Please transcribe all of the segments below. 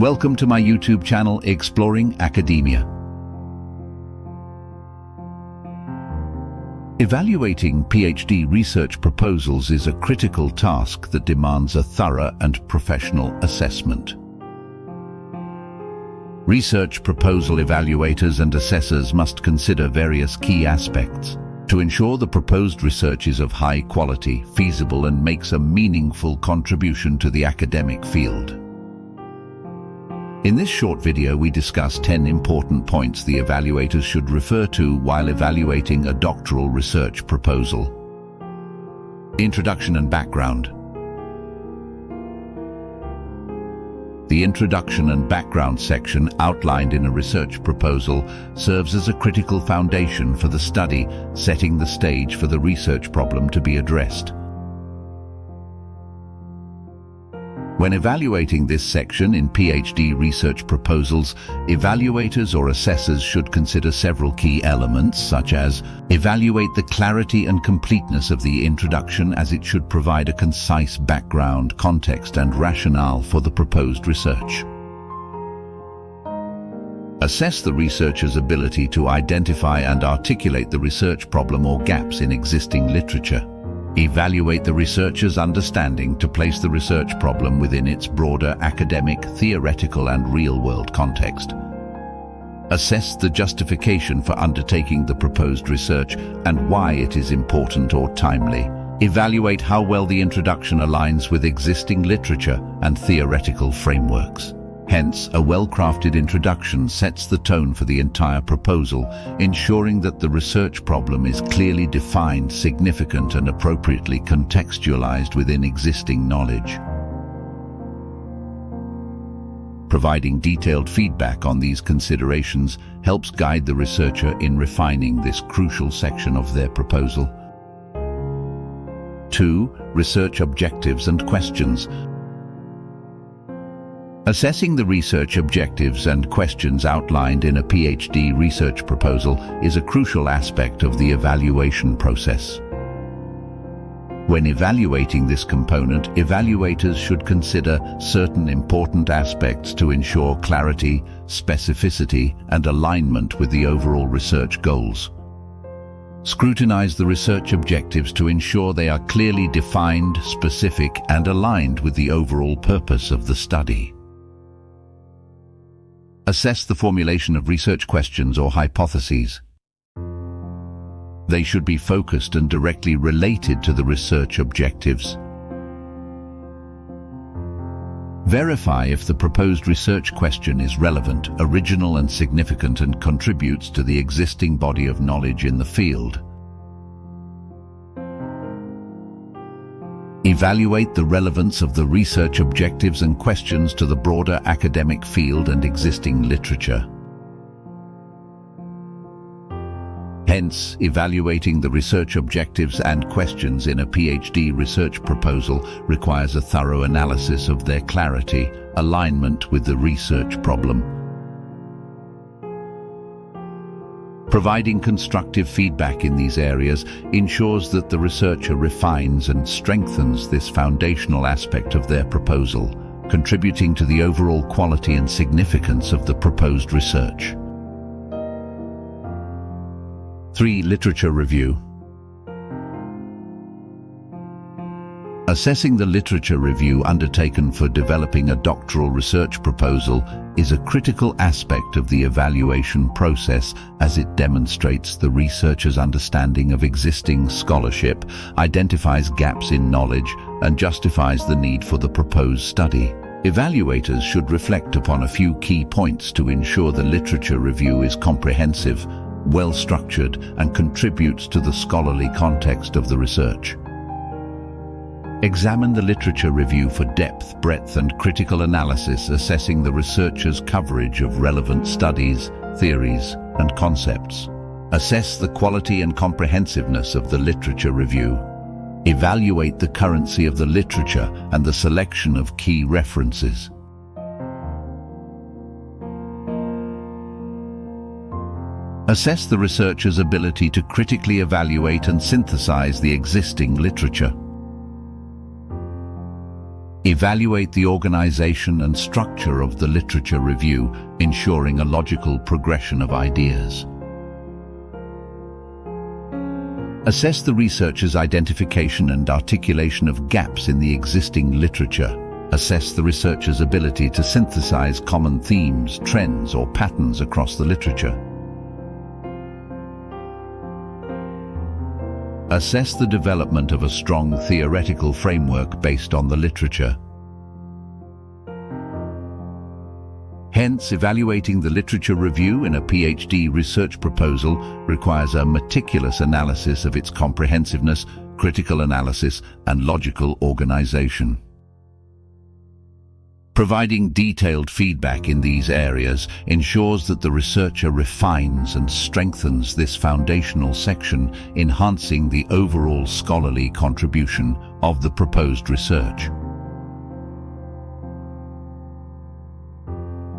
Welcome to my YouTube channel, Exploring Academia. Evaluating PhD research proposals is a critical task that demands a thorough and professional assessment. Research proposal evaluators and assessors must consider various key aspects to ensure the proposed research is of high quality, feasible, and makes a meaningful contribution to the academic field. In this short video, we discuss 10 important points the evaluators should refer to while evaluating a doctoral research proposal. Introduction and background. The introduction and background section outlined in a research proposal serves as a critical foundation for the study, setting the stage for the research problem to be addressed. When evaluating this section in PhD research proposals, evaluators or assessors should consider several key elements, such as evaluate the clarity and completeness of the introduction, as it should provide a concise background, context, and rationale for the proposed research. Assess the researcher's ability to identify and articulate the research problem or gaps in existing literature. Evaluate the researcher's understanding to place the research problem within its broader academic, theoretical, and real-world context. Assess the justification for undertaking the proposed research and why it is important or timely. Evaluate how well the introduction aligns with existing literature and theoretical frameworks. Hence, a well-crafted introduction sets the tone for the entire proposal, ensuring that the research problem is clearly defined, significant, and appropriately contextualized within existing knowledge. Providing detailed feedback on these considerations helps guide the researcher in refining this crucial section of their proposal. 2. Research objectives and questions. Assessing the research objectives and questions outlined in a PhD research proposal is a crucial aspect of the evaluation process. When evaluating this component, evaluators should consider certain important aspects to ensure clarity, specificity, and alignment with the overall research goals. Scrutinize the research objectives to ensure they are clearly defined, specific, and aligned with the overall purpose of the study. Assess the formulation of research questions or hypotheses. They should be focused and directly related to the research objectives. Verify if the proposed research question is relevant, original, and significant, and contributes to the existing body of knowledge in the field. Evaluate the relevance of the research objectives and questions to the broader academic field and existing literature. Hence, evaluating the research objectives and questions in a PhD research proposal requires a thorough analysis of their clarity, alignment with the research problem. Providing constructive feedback in these areas ensures that the researcher refines and strengthens this foundational aspect of their proposal, contributing to the overall quality and significance of the proposed research. 3. Literature review. Assessing the literature review undertaken for developing a doctoral research proposal is a critical aspect of the evaluation process, as it demonstrates the researcher's understanding of existing scholarship, identifies gaps in knowledge, and justifies the need for the proposed study. Evaluators should reflect upon a few key points to ensure the literature review is comprehensive, well-structured, and contributes to the scholarly context of the research. Examine the literature review for depth, breadth, and critical analysis, assessing the researcher's coverage of relevant studies, theories, and concepts. Assess the quality and comprehensiveness of the literature review. Evaluate the currency of the literature and the selection of key references. Assess the researcher's ability to critically evaluate and synthesize the existing literature. Evaluate the organization and structure of the literature review, ensuring a logical progression of ideas. Assess the researcher's identification and articulation of gaps in the existing literature. Assess the researcher's ability to synthesize common themes, trends, or patterns across the literature. Assess the development of a strong theoretical framework based on the literature. Hence, evaluating the literature review in a PhD research proposal requires a meticulous analysis of its comprehensiveness, critical analysis, and logical organization. Providing detailed feedback in these areas ensures that the researcher refines and strengthens this foundational section, enhancing the overall scholarly contribution of the proposed research.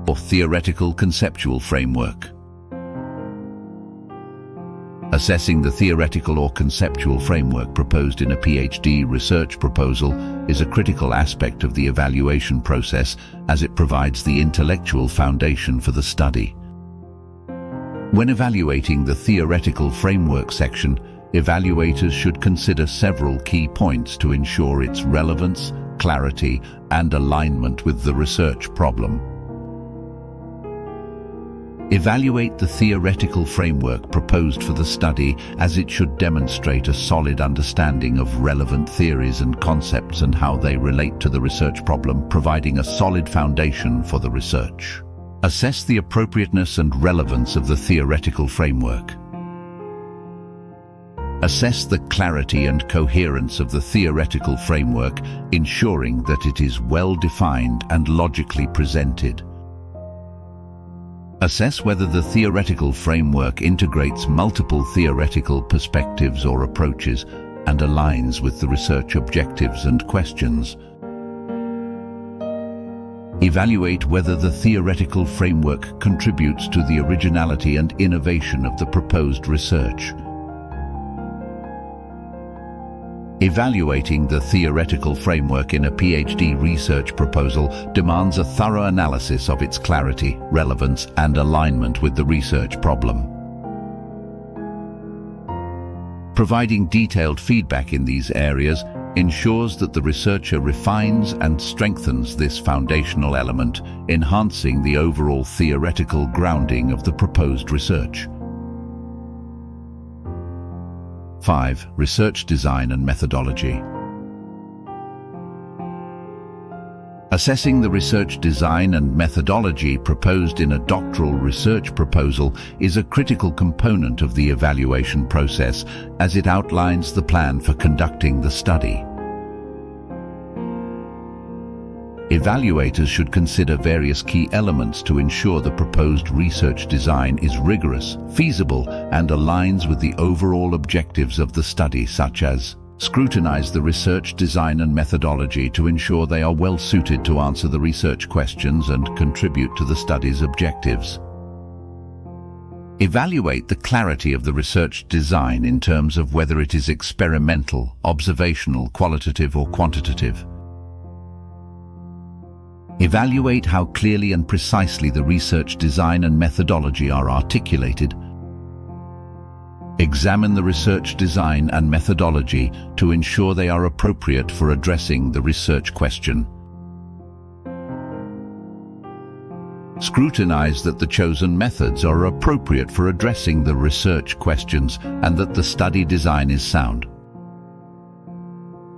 Or theoretical conceptual framework. Assessing the theoretical or conceptual framework proposed in a PhD research proposal is a critical aspect of the evaluation process, as it provides the intellectual foundation for the study. When evaluating the theoretical framework section, evaluators should consider several key points to ensure its relevance, clarity, and alignment with the research problem. Evaluate the theoretical framework proposed for the study, as it should demonstrate a solid understanding of relevant theories and concepts and how they relate to the research problem, providing a solid foundation for the research. Assess the appropriateness and relevance of the theoretical framework. Assess the clarity and coherence of the theoretical framework, ensuring that it is well defined and logically presented. Assess whether the theoretical framework integrates multiple theoretical perspectives or approaches and aligns with the research objectives and questions. Evaluate whether the theoretical framework contributes to the originality and innovation of the proposed research. Evaluating the theoretical framework in a PhD research proposal demands a thorough analysis of its clarity, relevance, and alignment with the research problem. Providing detailed feedback in these areas ensures that the researcher refines and strengthens this foundational element, enhancing the overall theoretical grounding of the proposed research. 5. Research design and methodology. Assessing the research design and methodology proposed in a doctoral research proposal is a critical component of the evaluation process, as it outlines the plan for conducting the study. Evaluators should consider various key elements to ensure the proposed research design is rigorous, feasible, and aligns with the overall objectives of the study, such as scrutinize the research design and methodology to ensure they are well suited to answer the research questions and contribute to the study's objectives. Evaluate the clarity of the research design in terms of whether it is experimental, observational, qualitative, or quantitative. Evaluate how clearly and precisely the research design and methodology are articulated. Examine the research design and methodology to ensure they are appropriate for addressing the research question. Scrutinize that the chosen methods are appropriate for addressing the research questions and that the study design is sound.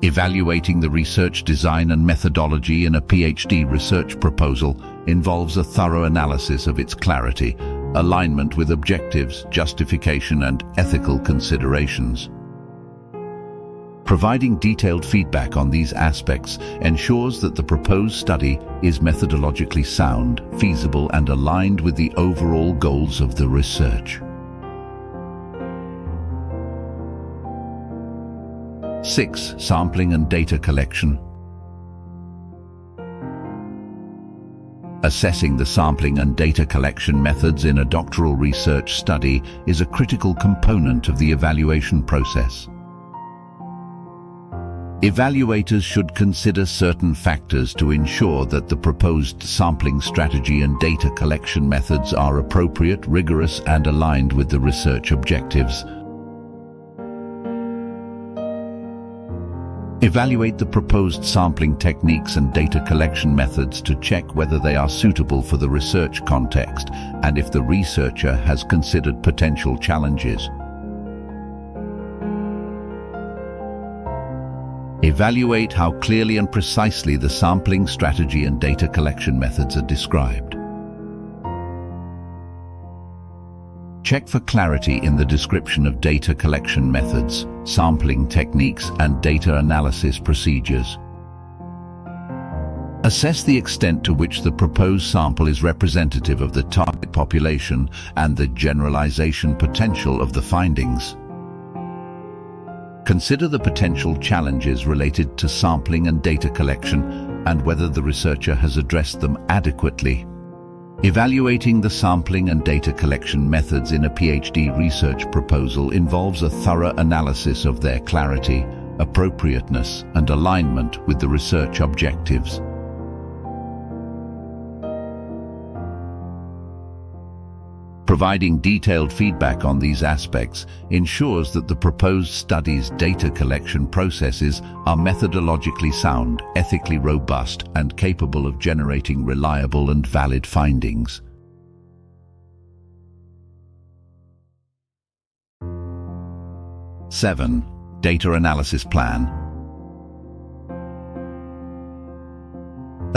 Evaluating the research design and methodology in a PhD research proposal involves a thorough analysis of its clarity, alignment with objectives, justification, and ethical considerations. Providing detailed feedback on these aspects ensures that the proposed study is methodologically sound, feasible, and aligned with the overall goals of the research. 6. Sampling and data collection. Assessing the sampling and data collection methods in a doctoral research study is a critical component of the evaluation process. Evaluators should consider certain factors to ensure that the proposed sampling strategy and data collection methods are appropriate, rigorous, and aligned with the research objectives. Evaluate the proposed sampling techniques and data collection methods to check whether they are suitable for the research context and if the researcher has considered potential challenges. Evaluate how clearly and precisely the sampling strategy and data collection methods are described. Check for clarity in the description of data collection methods, sampling techniques, and data analysis procedures. Assess the extent to which the proposed sample is representative of the target population and the generalization potential of the findings. Consider the potential challenges related to sampling and data collection and whether the researcher has addressed them adequately. Evaluating the sampling and data collection methods in a PhD research proposal involves a thorough analysis of their clarity, appropriateness, and alignment with the research objectives. Providing detailed feedback on these aspects ensures that the proposed study's data collection processes are methodologically sound, ethically robust, and capable of generating reliable and valid findings. Seven, data analysis plan.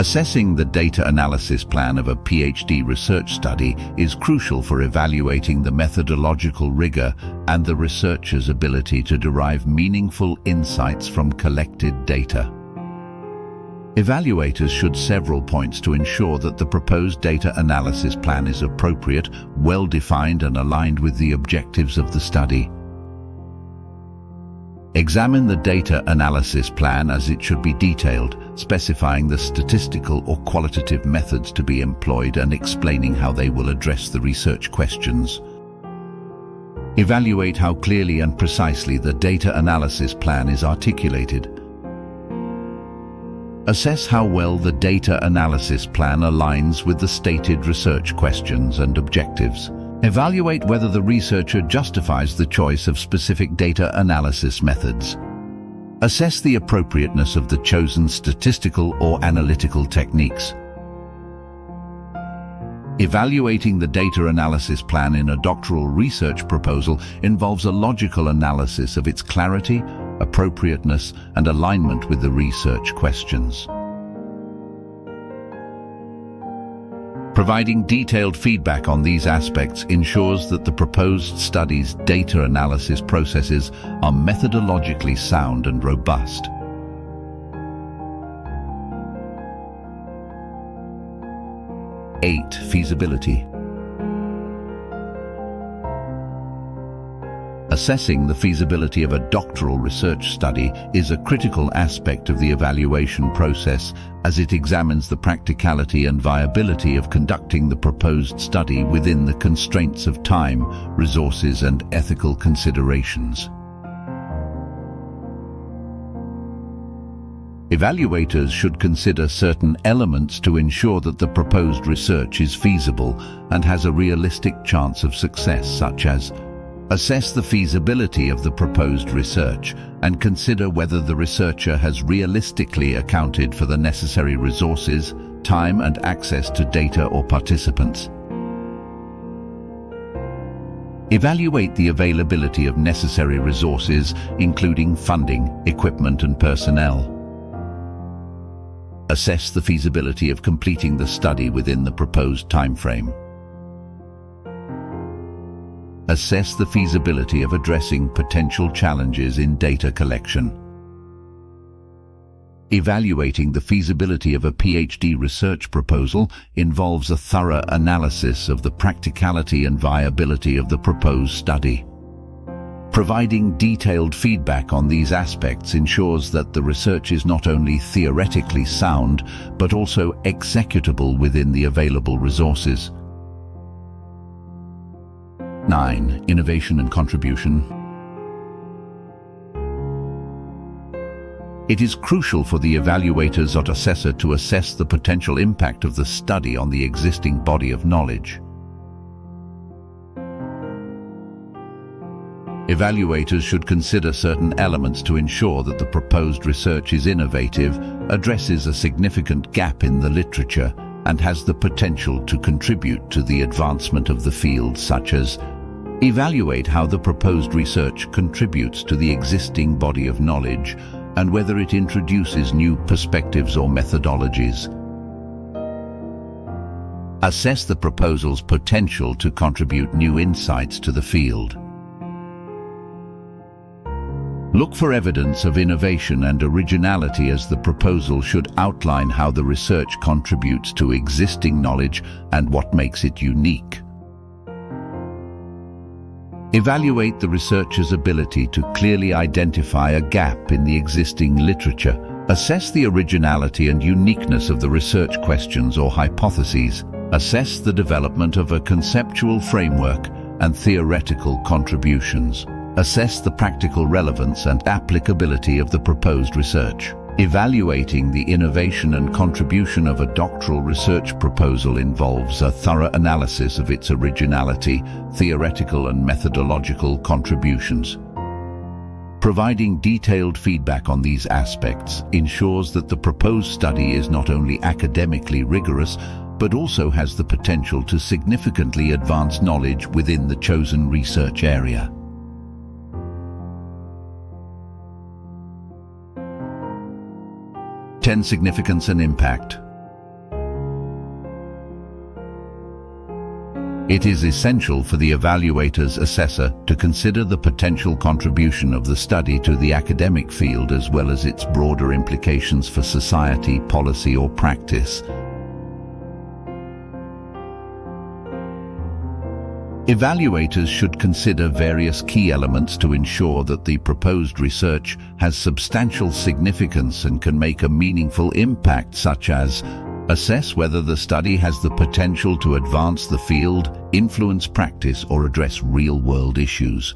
Assessing the data analysis plan of a PhD research study is crucial for evaluating the methodological rigor and the researcher's ability to derive meaningful insights from collected data. Evaluators should several points to ensure that the proposed data analysis plan is appropriate, well-defined, and aligned with the objectives of the study. Examine the data analysis plan as it should be detailed, specifying the statistical or qualitative methods to be employed and explaining how they will address the research questions. Evaluate how clearly and precisely the data analysis plan is articulated. Assess how well the data analysis plan aligns with the stated research questions and objectives. Evaluate whether the researcher justifies the choice of specific data analysis methods. Assess the appropriateness of the chosen statistical or analytical techniques. Evaluating the data analysis plan in a doctoral research proposal involves a logical analysis of its clarity, appropriateness, and alignment with the research questions. Providing detailed feedback on these aspects ensures that the proposed study's data analysis processes are methodologically sound and robust. Eight, feasibility. Assessing the feasibility of a doctoral research study is a critical aspect of the evaluation process as it examines the practicality and viability of conducting the proposed study within the constraints of time, resources, and ethical considerations. Evaluators should consider certain elements to ensure that the proposed research is feasible and has a realistic chance of success, such as assess the feasibility of the proposed research and consider whether the researcher has realistically accounted for the necessary resources, time, and access to data or participants. Evaluate the availability of necessary resources, including funding, equipment, and personnel. Assess the feasibility of completing the study within the proposed timeframe. Assess the feasibility of addressing potential challenges in data collection. Evaluating the feasibility of a PhD research proposal involves a thorough analysis of the practicality and viability of the proposed study. Providing detailed feedback on these aspects ensures that the research is not only theoretically sound, but also executable within the available resources. 9. Innovation and contribution. It is crucial for the evaluators or assessor to assess the potential impact of the study on the existing body of knowledge. Evaluators should consider certain elements to ensure that the proposed research is innovative, addresses a significant gap in the literature, and has the potential to contribute to the advancement of the field, such as evaluate how the proposed research contributes to the existing body of knowledge and whether it introduces new perspectives or methodologies. Assess the proposal's potential to contribute new insights to the field. Look for evidence of innovation and originality, as the proposal should outline how the research contributes to existing knowledge and what makes it unique. Evaluate the researcher's ability to clearly identify a gap in the existing literature. Assess the originality and uniqueness of the research questions or hypotheses. Assess the development of a conceptual framework and theoretical contributions. Assess the practical relevance and applicability of the proposed research. Evaluating the innovation and contribution of a doctoral research proposal involves a thorough analysis of its originality, theoretical and methodological contributions. Providing detailed feedback on these aspects ensures that the proposed study is not only academically rigorous, but also has the potential to significantly advance knowledge within the chosen research area. Significance and impact. It is essential for the evaluator's assessor to consider the potential contribution of the study to the academic field as well as its broader implications for society, policy, or practice. Evaluators should consider various key elements to ensure that the proposed research has substantial significance and can make a meaningful impact, such as assess whether the study has the potential to advance the field, influence practice, or address real-world issues.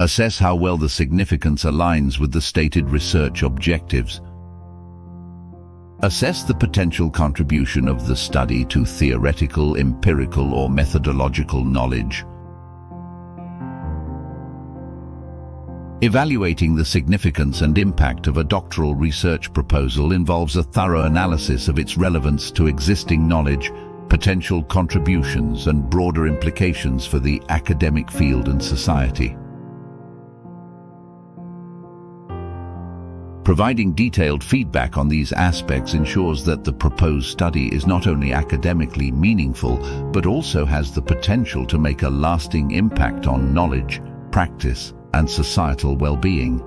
Assess how well the significance aligns with the stated research objectives. Assess the potential contribution of the study to theoretical, empirical, or methodological knowledge. Evaluating the significance and impact of a doctoral research proposal involves a thorough analysis of its relevance to existing knowledge, potential contributions, and broader implications for the academic field and society. Providing detailed feedback on these aspects ensures that the proposed study is not only academically meaningful, but also has the potential to make a lasting impact on knowledge, practice, and societal well-being.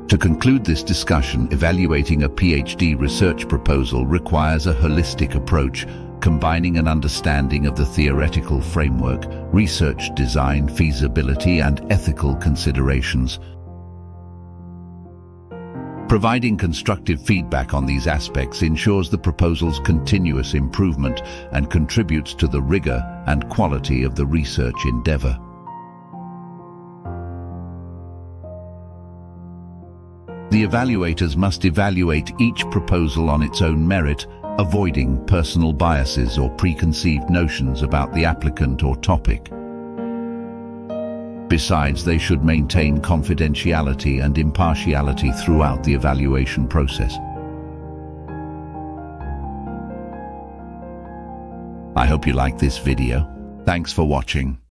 To conclude this discussion, evaluating a PhD research proposal requires a holistic approach, combining an understanding of the theoretical framework, research design, feasibility, and ethical considerations. Providing constructive feedback on these aspects ensures the proposal's continuous improvement and contributes to the rigor and quality of the research endeavor. The evaluators must evaluate each proposal on its own merit, avoiding personal biases or preconceived notions about the applicant or topic. Besides, they should maintain confidentiality and impartiality throughout the evaluation process. I hope you liked this video. Thanks for watching.